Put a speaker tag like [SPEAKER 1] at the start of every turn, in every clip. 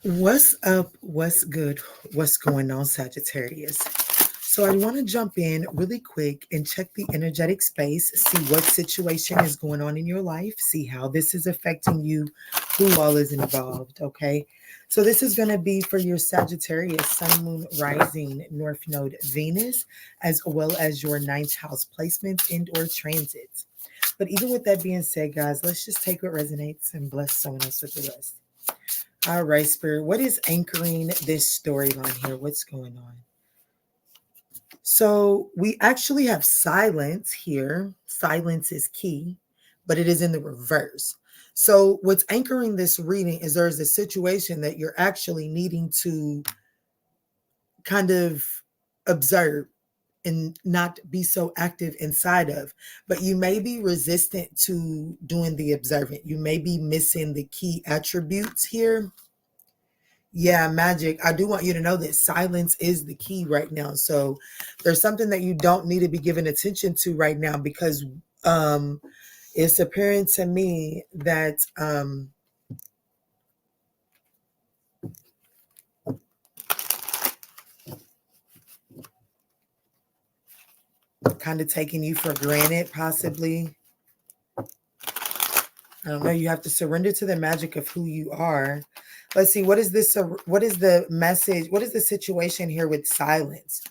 [SPEAKER 1] What's up? What's good? What's going on, Sagittarius? So, I want to jump in really quick and check the energetic space, see what situation is going on in your life, see how this is affecting you, who all is involved. Okay. So, this is going to be for your Sagittarius, Sun, Moon, Rising, North Node, Venus, as well as your ninth house placements and or transits. But even with that being said, guys, let's just take what resonates and bless someone else with the rest. All right, Spirit. What is anchoring this storyline here? What's going on? So we actually have silence here. Silence is key, but it is in the reverse. So what's anchoring this reading is there's a situation that you're actually needing to kind of observe and not be so active inside of, but you may be resistant to doing the observant. You may be missing the key attributes here. Yeah, magic. I do want you to know that silence is the key right now. So there's something that you don't need to be giving attention to right now because it's appearing to me that kind of taking you for granted, possibly. I don't know. You have to surrender to the magic of who you are. Let's see. What is this? What is the message? What is the situation here with silence?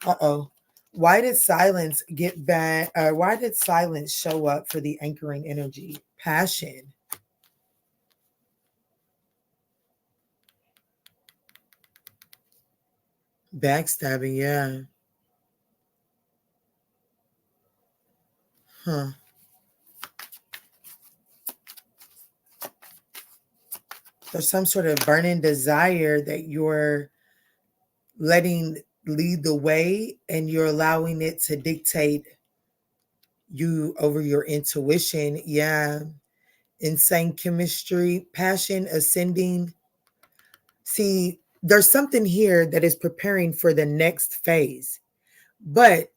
[SPEAKER 1] Uh-oh. Why did silence get bad? Why did silence show up for the anchoring energy? Passion. Backstabbing, yeah. Huh. There's some sort of burning desire that you're letting lead the way and you're allowing it to dictate you over your intuition. Yeah. Insane chemistry, passion ascending. See, there's something here that is preparing for the next phase, but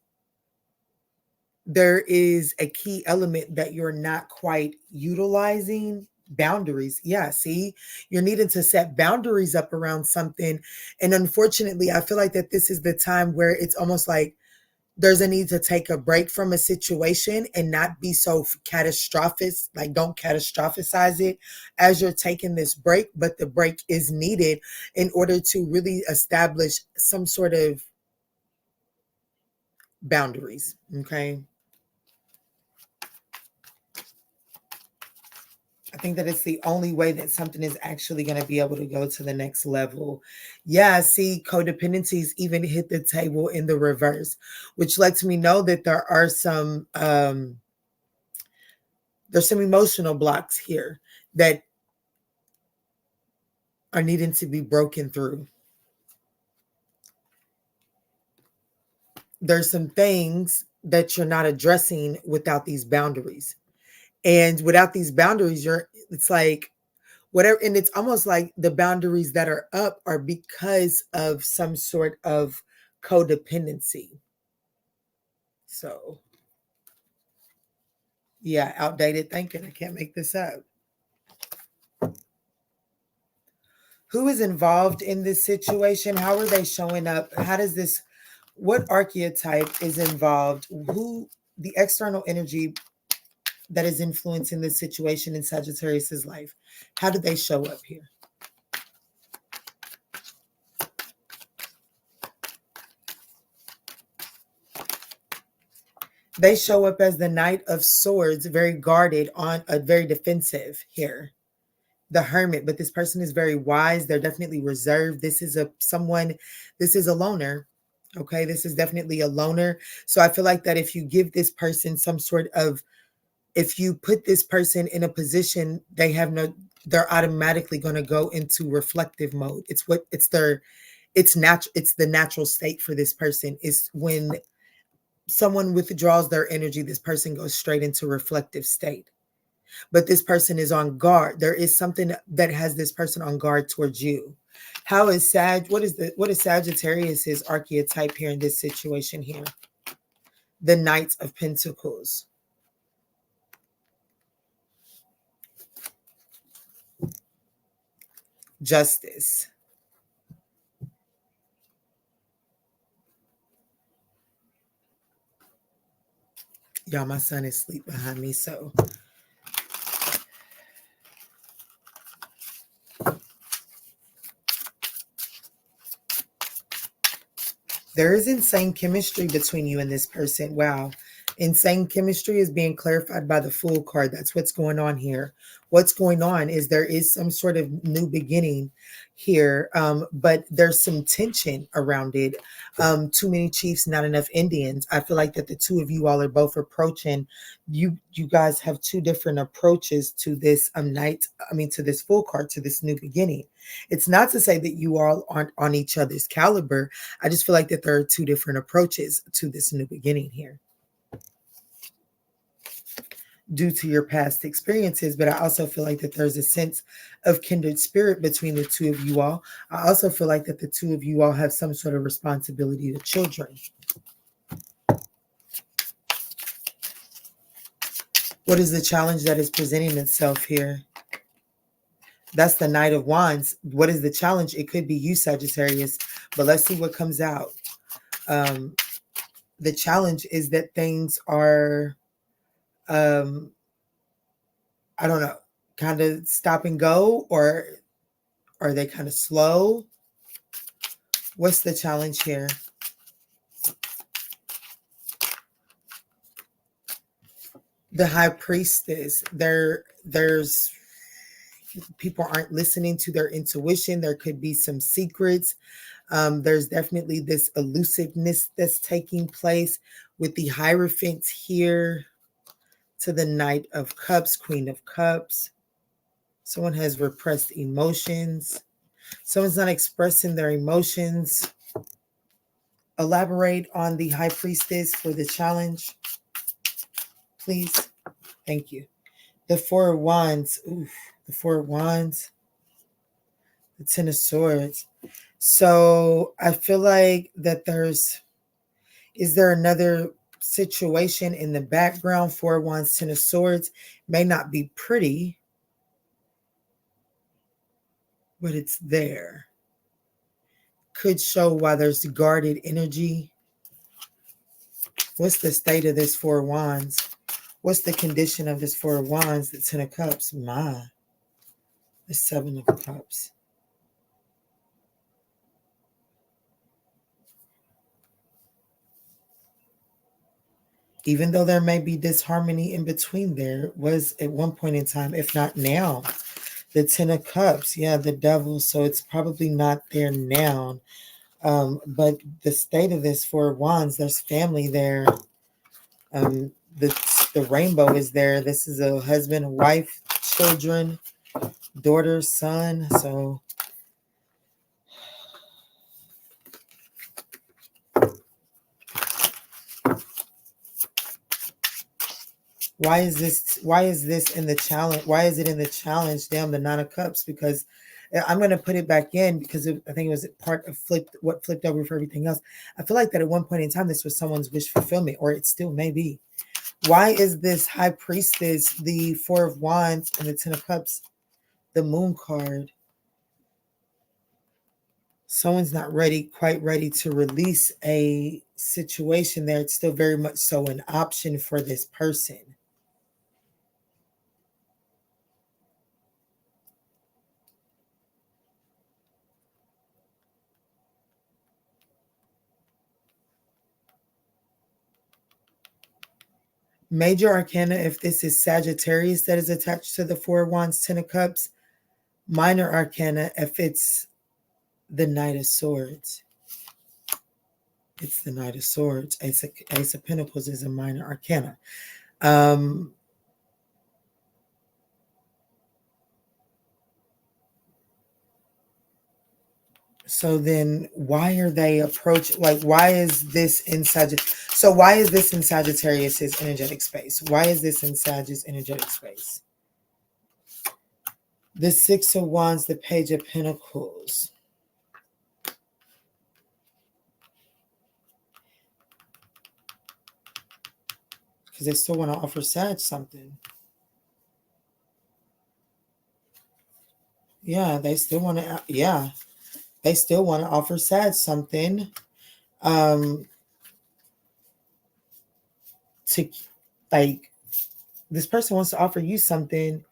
[SPEAKER 1] there is a key element that you're not quite utilizing. Boundaries. Yeah, see, you're needing to set boundaries up around something. And unfortunately, I feel like that this is the time where it's almost like there's a need to take a break from a situation and not be so catastrophic. Like, don't catastrophize it as you're taking this break, but the break is needed in order to really establish some sort of boundaries. Okay. I think that it's the only way that something is actually going to be able to go to the next level. Yeah, see, codependencies even hit the table in the reverse, which lets me know that there's some emotional blocks here that are needing to be broken through. There's some things that you're not addressing without these boundaries. And without these boundaries, it's like whatever, and it's almost like the boundaries that are up are because of some sort of codependency. So yeah, outdated thinking. I can't make this up. Who is involved in this situation? How are they showing up? How does this, what archetype is involved? Who, the external energy that is influencing this situation in Sagittarius's life? How do they show up here? They show up as the Knight of Swords, very guarded, on a very defensive here. The Hermit, but this person is very wise. They're definitely reserved. This is a loner. Okay, this is definitely a loner. So I feel like that if you give this person some sort of, if you put this person in a position, they're automatically going to go into reflective mode. It's the natural state for this person. Is when someone withdraws their energy, this person goes straight into reflective state. But this person is on guard. There is something that has this person on guard towards you. What is Sagittarius's archetype here in this situation here? The Knight of Pentacles. Justice. Y'all, my son is asleep behind me, so there is insane chemistry between you and this person. Wow. Insane chemistry is being clarified by the Fool card. That's what's going on here. What's going on is there is some sort of new beginning here, but there's some tension around it. Too many chiefs, not enough Indians. I feel like that the two of you all are both approaching. You guys have two different approaches to this to this Fool card, to this new beginning. It's not to say that you all aren't on each other's caliber. I just feel like that there are two different approaches to this new beginning here due to your past experiences. But I also feel like that there's a sense of kindred spirit between the two of you all. I also feel like that the two of you all have some sort of responsibility to children. What is the challenge that is presenting itself here? That's the Knight of Wands. What is the challenge? It could be you, Sagittarius, but let's see what comes out. The challenge is that things are I don't know, kind of stop and go, or are they kind of slow? What's the challenge here? The High Priestess. There's people aren't listening to their intuition. There could be some secrets. There's definitely this elusiveness that's taking place with the Hierophant here to the Knight of Cups, Queen of Cups. Someone has repressed emotions. Someone's not expressing their emotions. Elaborate on the High Priestess for the challenge, please. Thank you. The Four of Wands. Oof, the Four of Wands. The Ten of Swords. So I feel like that is there another situation in the background? Four of Wands, Ten of Swords may not be pretty, but it's there. Could show why there's guarded energy. What's the state of this Four of Wands? What's the condition of this Four of Wands? The Ten of Cups. The Seven of Cups. Even though there may be disharmony in between, there was at one point in time, if not now. The Ten of Cups, yeah, the Devil. So it's probably not there now. But the state of this Four of Wands, there's family there. The rainbow is there. This is a husband, wife, children, daughter, son. So why is this in the challenge? Why is it in the challenge? Damn, the Nine of Cups, because I'm going to put it back in because I think it was part of what flipped over for everything else. I feel like that at one point in time, this was someone's wish fulfillment, or it still may be. Why is this High Priestess, the Four of Wands, and the Ten of Cups, the Moon card? Someone's not quite ready to release a situation there. It's still very much so an option for this person. Major Arcana, if this is Sagittarius that is attached to the Four of Wands, Ten of Cups. Minor Arcana, if it's the Knight of Swords. It's the Knight of Swords. Ace of Pentacles is a minor arcana. So then why are they why is this in Sagittarius? So why is this in Sagittarius's energetic space? Why is this in Sagittarius' energetic space? The Six of Wands, the Page of Pentacles. Because they still want to offer Sag something. Yeah, they still want to, yeah, they still want to offer Sag something. To like, this person wants to offer you something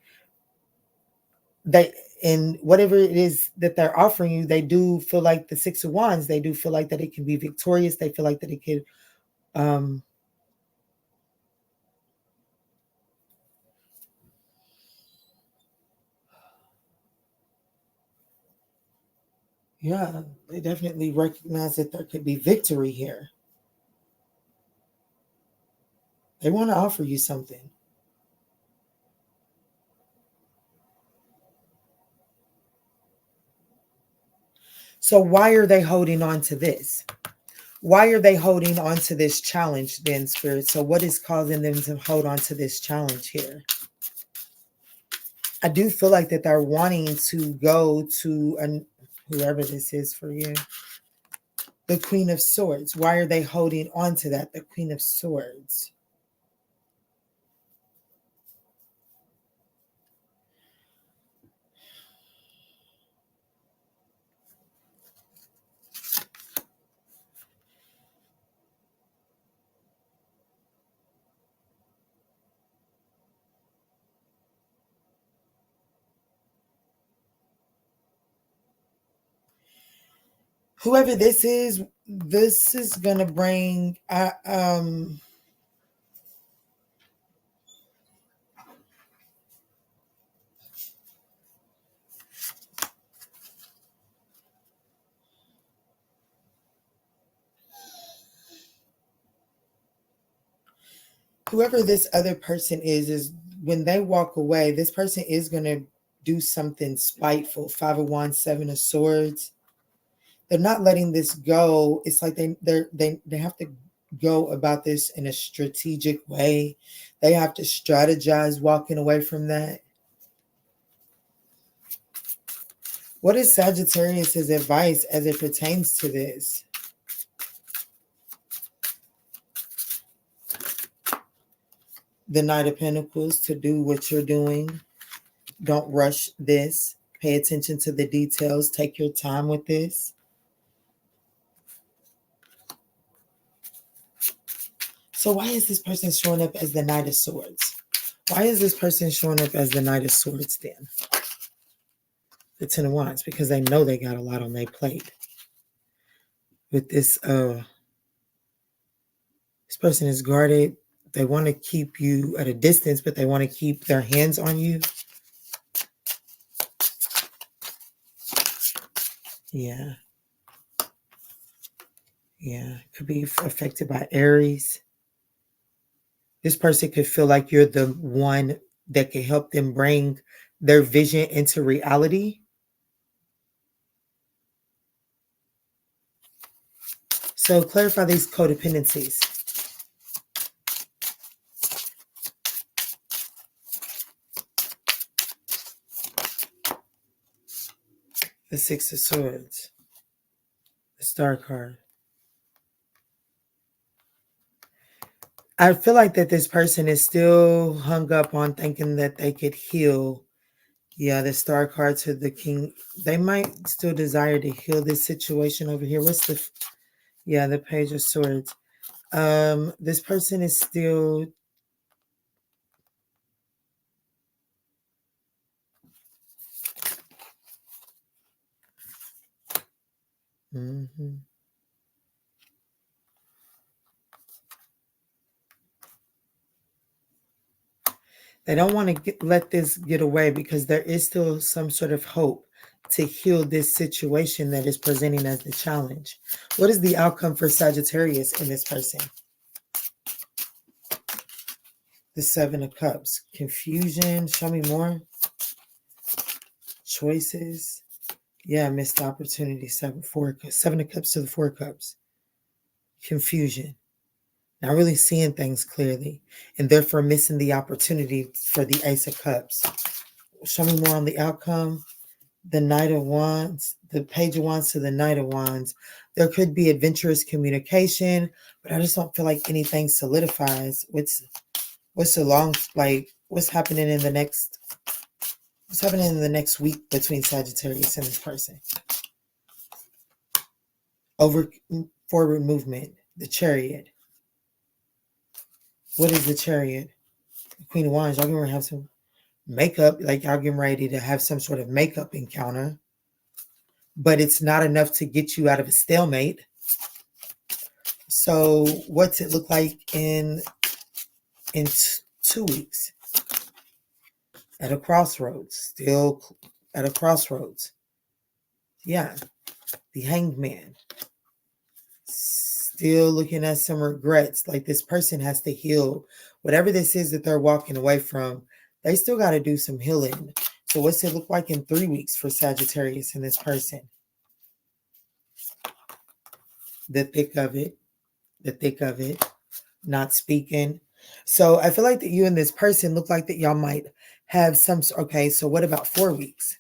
[SPEAKER 1] that, and whatever it is that they're offering you, they do feel like the Six of Wands, they do feel like that it can be victorious. They feel like that it could, yeah, they definitely recognize that there could be victory here. They want to offer you something. So why are they holding on to this? Why are they holding on to this challenge then, Spirit? So what is causing them to hold on to this challenge here? I do feel like that they're wanting to go to whoever this is for you. The Queen of Swords. Why are they holding on to that? The Queen of Swords. Whoever this is going to bring whoever this other person is when they walk away, this person is going to do something spiteful. Five of Wands, Seven of Swords. They're not letting this go. It's like they have to go about this in a strategic way. They have to strategize walking away from that. What is Sagittarius' advice as it pertains to this? The Knight of Pentacles, to do what you're doing. Don't rush this. Pay attention to the details. Take your time with this. So why is this person showing up as the Knight of Swords? Why is this person showing up as the Knight of Swords then? The Ten of Wands, because they know they got a lot on their plate. With this, this person is guarded. They want to keep you at a distance, but they want to keep their hands on you. Yeah. Yeah. Could be affected by Aries. This person could feel like you're the one that can help them bring their vision into reality. So clarify these codependencies. The Six of Swords. The Star card. I feel like that this person is still hung up on thinking that they could heal. Yeah, the Star card to the King. They might still desire to heal this situation over here. What's the... Yeah, the Page of Swords. This person is still... Mm-hmm. They don't want to let this get away because there is still some sort of hope to heal this situation that is presenting as the challenge. What is the outcome for Sagittarius in this person? The Seven of Cups. Confusion. Show me more. Choices. Yeah, missed opportunity. Seven of Cups to the Four Cups. Confusion. Not really seeing things clearly, and therefore missing the opportunity for the Ace of Cups. Show me more on the outcome. The Knight of Wands, the Page of Wands to the Knight of Wands. There could be adventurous communication, but I just don't feel like anything solidifies. What's the long, like, what's happening in the next? What's happening in the next week between Sagittarius and this person? Over forward movement, the Chariot. What is the Chariot? The Queen of Wands. Y'all getting ready to have some makeup, like y'all getting ready to have some sort of makeup encounter, but it's not enough to get you out of a stalemate. So what's it look like in 2 weeks? At a crossroads, still at a crossroads. Yeah, the Hanged Man. Still looking at some regrets, like this person has to heal. Whatever this is that they're walking away from, they still got to do some healing. So what's it look like in 3 weeks for Sagittarius and this person? The thick of it, not speaking. So I feel like that you and this person look like that y'all might have some, okay, so what about 4 weeks?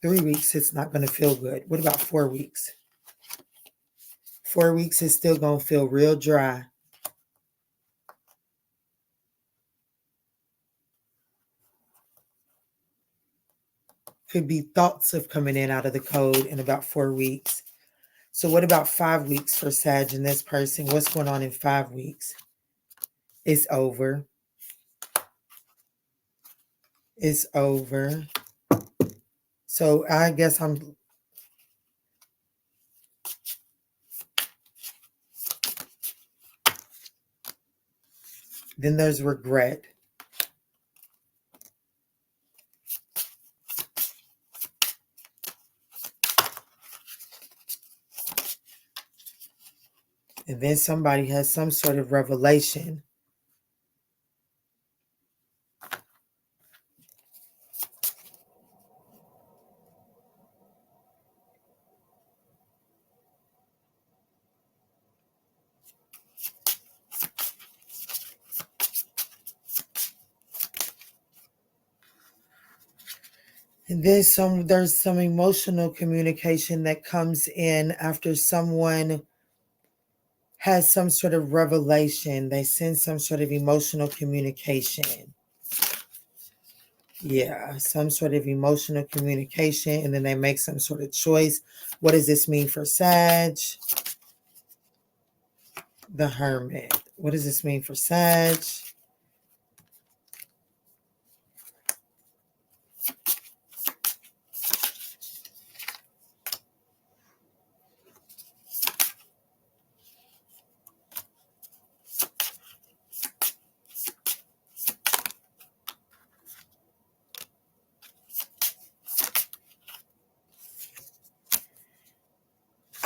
[SPEAKER 1] 3 weeks, it's not going to feel good. What about 4 weeks? 4 weeks is still going to feel real dry. Could be thoughts of coming in out of the code in about 4 weeks. So what about 5 weeks for Sag and this person? What's going on in 5 weeks? It's over. It's over. So I guess then there's regret. And then somebody has some sort of revelation. And then there's some emotional communication that comes in after someone has some sort of revelation. They send some sort of emotional communication. Yeah, some sort of emotional communication, and then they make some sort of choice. What does this mean for Sag? The Hermit. What does this mean for Sag?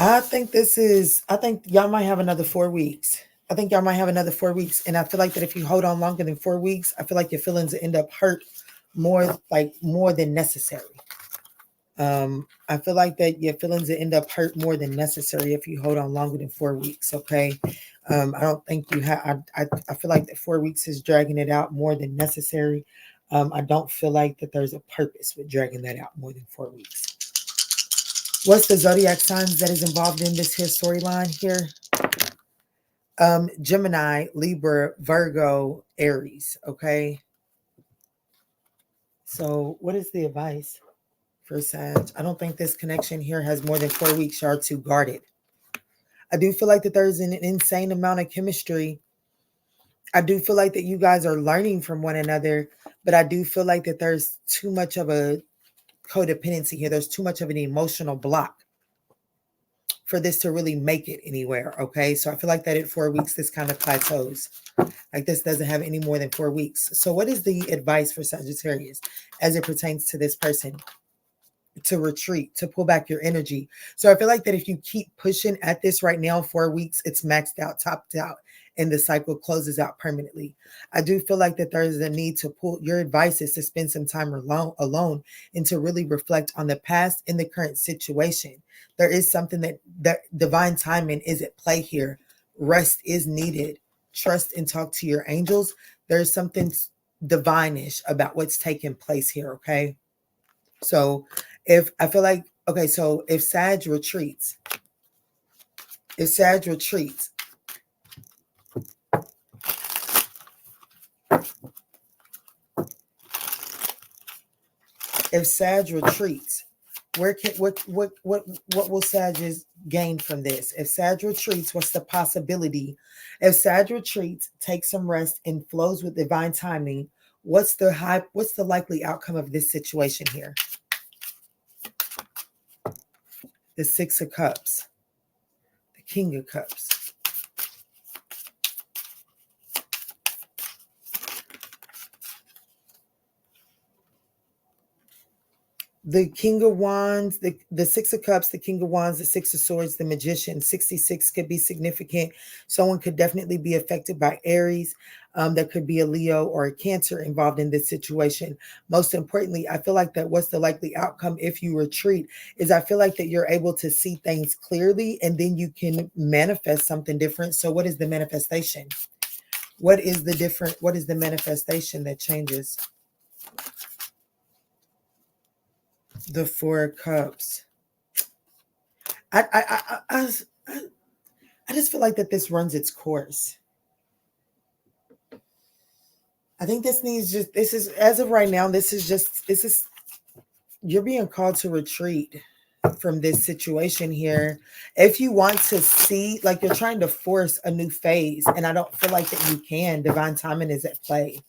[SPEAKER 1] I think y'all might have another 4 weeks. I think y'all might have another 4 weeks. And I feel like that if you hold on longer than 4 weeks, I feel like your feelings end up hurt more than necessary. I feel like that your feelings end up hurt more than necessary if you hold on longer than 4 weeks. Okay. I don't think you have, I feel like that 4 weeks is dragging it out more than necessary. I don't feel like that there's a purpose with dragging that out more than 4 weeks. What's the zodiac signs that is involved in this here storyline here? Gemini, Libra, Virgo, Aries. Okay. So what is the advice for Sag? I don't think this connection here has more than 4 weeks. Y'all to guard it. I do feel like that there's an insane amount of chemistry. I do feel like that you guys are learning from one another, but I do feel like that there's too much of a codependency here. There's too much of an emotional block for this to really make it anywhere. Okay. So I feel like that at 4 weeks, this kind of plateaus. Like this doesn't have any more than 4 weeks. So what is the advice for Sagittarius as it pertains to this person? To retreat, to pull back your energy. So I feel like that if you keep pushing at this right now, 4 weeks, it's maxed out, topped out, and the cycle closes out permanently. I do feel like that there is a need to pull. Your advice is to spend some time alone and to really reflect on the past and the current situation. There is something that divine timing is at play here. Rest is needed. Trust and talk to your angels. There's something divine-ish about what's taking place here, okay? So if I feel like, okay, so if Sag retreats, If Sag retreats, what will Sagittarius gain from this? If Sag retreats, what's the possibility? If Sag retreats, takes some rest and flows with divine timing, what's the likely outcome of this situation here? The Six of Cups, the King of Cups. The King of Wands, the Six of Cups, the King of Wands, the Six of Swords, the Magician. 66 could be significant. Someone could definitely be affected by Aries. There could be a Leo or a Cancer involved in this situation. Most importantly, I feel like that what's the likely outcome if you retreat is I feel like that you're able to see things clearly and then you can manifest something different. So what is the manifestation? What is the manifestation that changes? The Four of Cups. I just feel like that this runs its course. I think this is as of right now, you're being called to retreat from this situation here. If you want to see, like you're trying to force a new phase, and I don't feel like that you can. Divine timing is at play.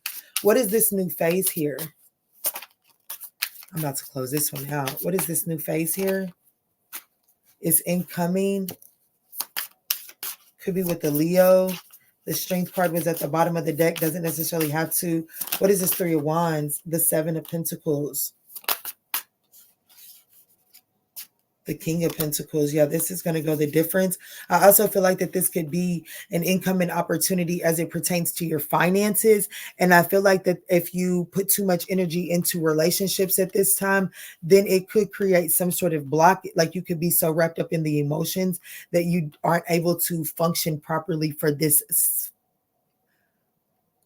[SPEAKER 1] What is this new phase here? I'm about to close this one out. What is this new phase here? It's incoming. Could be with the Leo. The Strength card was at the bottom of the deck. Doesn't necessarily have to. What is this Three of Wands? The Seven of Pentacles. The King of Pentacles. Yeah, this is going to go the difference. I also feel like that this could be an incoming opportunity as it pertains to your finances. And I feel like that if you put too much energy into relationships at this time, then it could create some sort of block. Like you could be so wrapped up in the emotions that you aren't able to function properly for this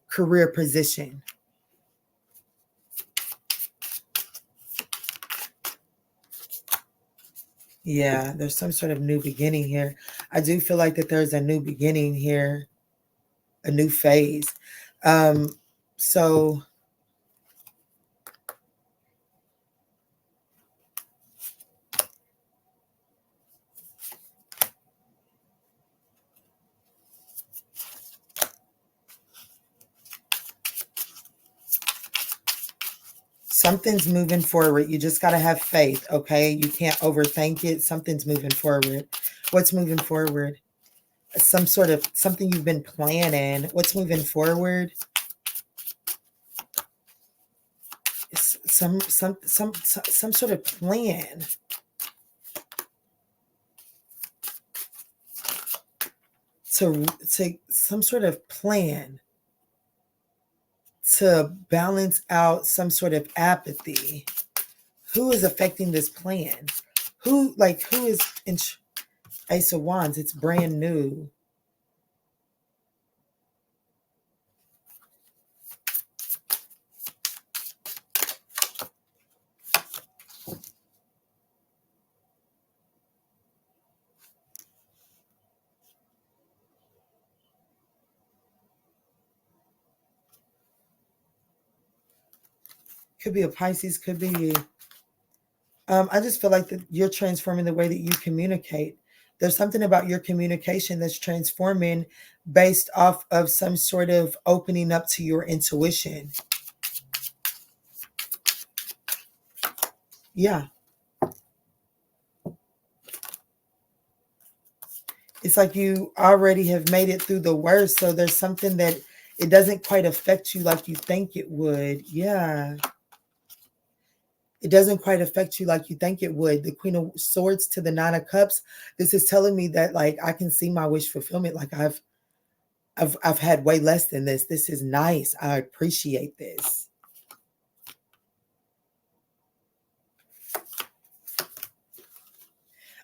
[SPEAKER 1] career position. Yeah, there's some sort of new beginning here. I do feel like that there's a new beginning here, a new phase. So something's moving forward. You just got to have faith, okay? You can't overthink it. Something's moving forward. What's moving forward? Something you've been planning. What's moving forward? Some sort of plan. To some sort of plan to balance out some sort of apathy. Who is affecting this plan? Who is in Ace of Wands? It's brand new. Could be a Pisces, could be I just feel like that you're transforming the way that you communicate. There's something about your communication that's transforming based off of some sort of opening up to your intuition. Yeah. It's like you already have made it through the worst. So there's something that it doesn't quite affect you like you think it would. Yeah. It doesn't quite affect you like you think it would. The Queen of Swords to the Nine of Cups. This is telling me that like I can see my wish fulfillment. Like I've had way less than this. This is nice. I appreciate this.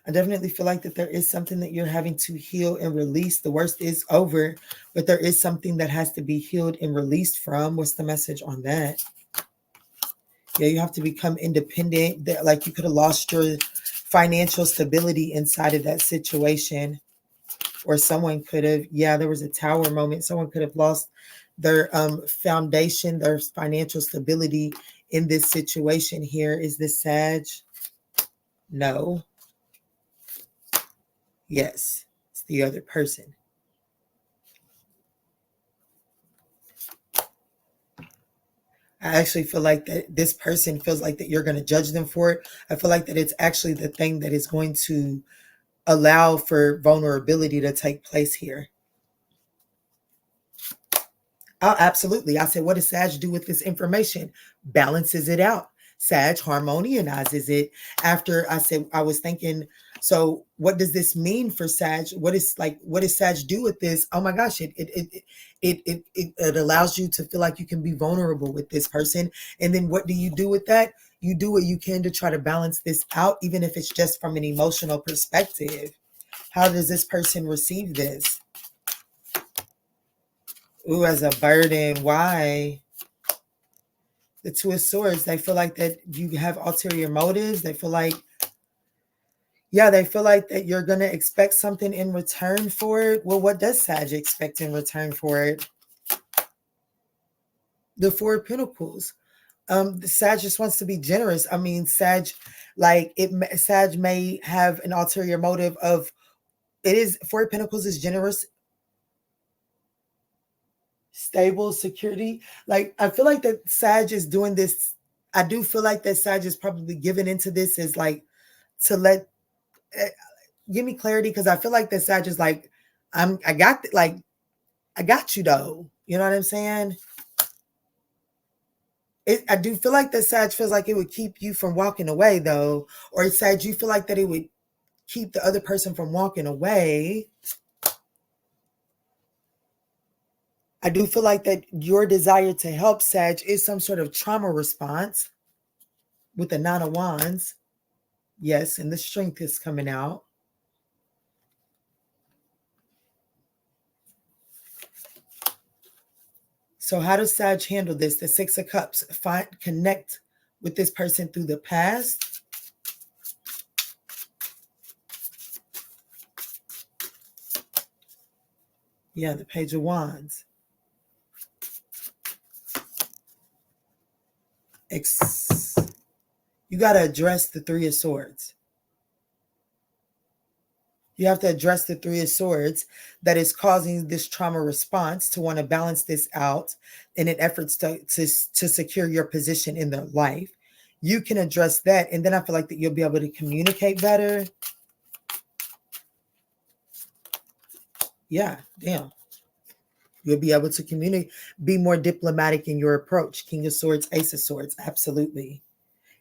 [SPEAKER 1] I definitely feel like that there is something that you're having to heal and release. The worst is over, but there is something that has to be healed and released from. What's the message on that? Yeah, you have to become independent. Like you could have lost your financial stability inside of that situation. Or someone could have, yeah, there was a tower moment. Someone could have lost their foundation, their financial stability in this situation here. Is this Sag? No. Yes, it's the other person. I actually feel like that this person feels like that you're going to judge them for it. I feel like that it's actually the thing that is going to allow for vulnerability to take place here. Oh, absolutely. I said, what does Sag do with this information? Balances it out. Sag harmonizes it. After I said, I was thinking, so what does this mean for Sag? What does Sag do with this? Oh my gosh, it allows you to feel like you can be vulnerable with this person. And then what do you do with that? You do what you can to try to balance this out, even if it's just from an emotional perspective. How does this person receive this? Ooh, as a burden. Why? The Two of Swords. They feel like that you have ulterior motives. They feel like, yeah, they feel like that you're going to expect something in return for it. Well, what does Sag expect in return for it? The Four of Pentacles. The Sag just wants to be generous. I mean, Sag may have an ulterior motive of, Four of Pentacles is generous, stable, security. Like, I feel like that Sag is doing this. I do feel like that Sag is probably giving into this as like to let give me clarity, because I feel like that Sag is like, I got you though. You know what I'm saying? I do feel like that Sag feels like it would keep you from walking away though, or Sag, you feel like that it would keep the other person from walking away. I do feel like that your desire to help Sag is some sort of trauma response with the Nine of Wands. Yes, and the strength is coming out. So how does Sag handle this? The Six of Cups. Connect with this person through the past. Yeah, the Page of Wands. You got to address the Three of Swords. You have to address the Three of Swords that is causing this trauma response, to want to balance this out in an effort to secure your position in their life. You can address that, and then I feel like that you'll be able to communicate better. Yeah, damn. You'll be able to communicate, be more diplomatic in your approach. King of Swords, Ace of Swords, absolutely.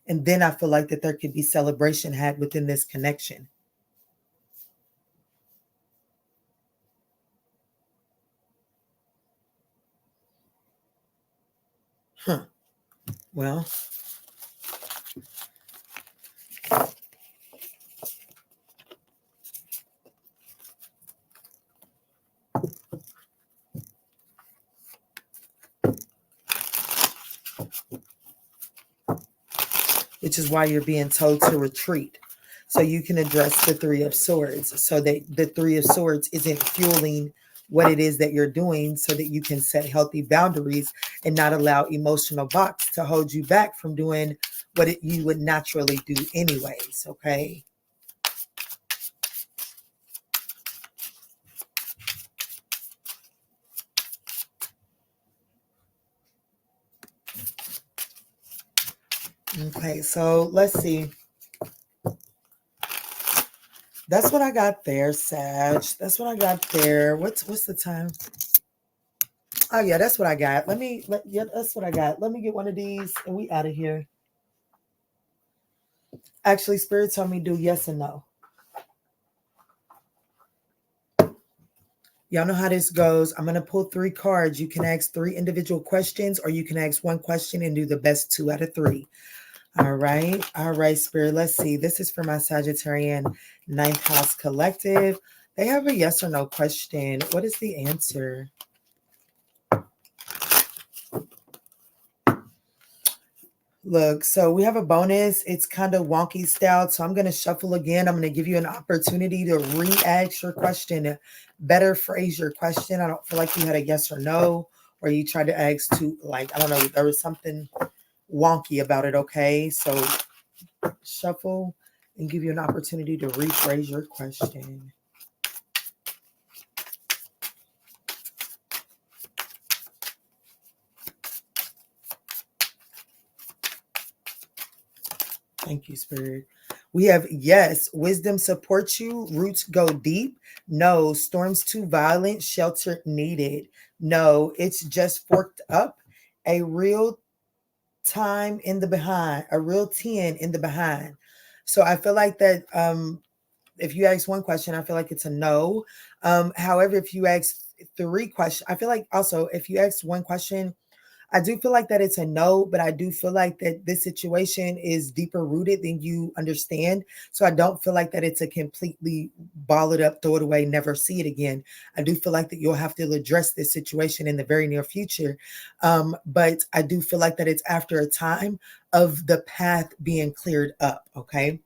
[SPEAKER 1] And then I feel like that there could be celebration had within this connection. Huh. Well, which is why you're being told to retreat, so you can address the Three of Swords, so that the Three of Swords isn't fueling what it is that you're doing, so that you can set healthy boundaries and not allow emotional blocks to hold you back from doing what you would naturally do anyways, okay? Okay, so let's see. That's what I got there, Sag. That's what I got there. What's the time? Oh yeah, that's what I got. Yeah, that's what I got. Let me get one of these and we out of here. Actually, Spirit told me do yes and no. Y'all know how this goes. I'm going to pull 3 cards. You can ask 3 individual questions, or you can ask 1 question and do the best 2 out of 3. All right. All right, Spirit. Let's see. This is for my Sagittarian 9th house collective. They have a yes or no question. What is the answer? Look, so we have a bonus. It's kind of wonky style, so I'm going to shuffle again. I'm going to give you an opportunity to re-ask your question, better phrase your question. I don't feel like you had a yes or no, or you tried to ask 2, like, I don't know, there was something wonky about it, okay? So shuffle and give you an opportunity to rephrase your question. Thank you, Spirit. We have yes, wisdom supports you, roots go deep. No, storms too violent, shelter needed. No, it's just forked up. A real time in the behind, a real 10 in the behind. So I feel like that if you ask one question, I feel like it's a no. However, if you ask three questions, I feel like also if you ask one question, I do feel like that it's a no, but I do feel like that this situation is deeper rooted than you understand. So I don't feel like that it's a completely ball it up, throw it away, never see it again. I do feel like that you'll have to address this situation in the very near future. But I do feel like that it's after a time of the path being cleared up. Okay.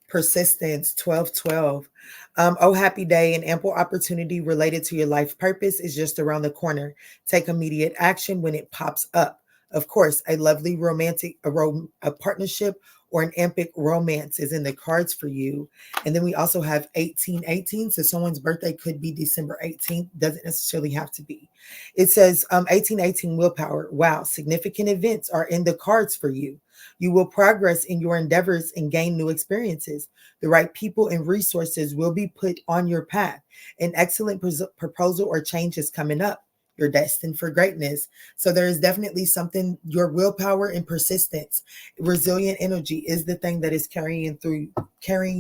[SPEAKER 1] Persistence 1212. Oh, happy day. An ample opportunity related to your life purpose is just around the corner. Take immediate action when it pops up. Of course, a lovely romantic a partnership or an epic romance is in the cards for you. And then we also have 1818. So someone's birthday could be December 18th. Doesn't necessarily have to be. It says 1818 willpower. Wow, significant events are in the cards for you. You will progress in your endeavors and gain new experiences. The right people and resources will be put on your path. An excellent proposal or change is coming up. You're destined for greatness. So there is definitely something, your willpower and persistence, resilient energy is the thing that is carrying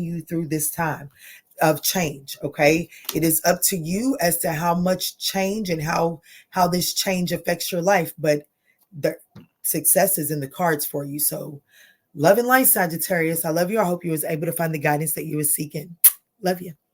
[SPEAKER 1] you through this time of change. Okay. It is up to you as to how much change and how this change affects your life. But the success is in the cards for you. So love and light, Sagittarius. I love you. I hope you was able to find the guidance that you were seeking. Love you.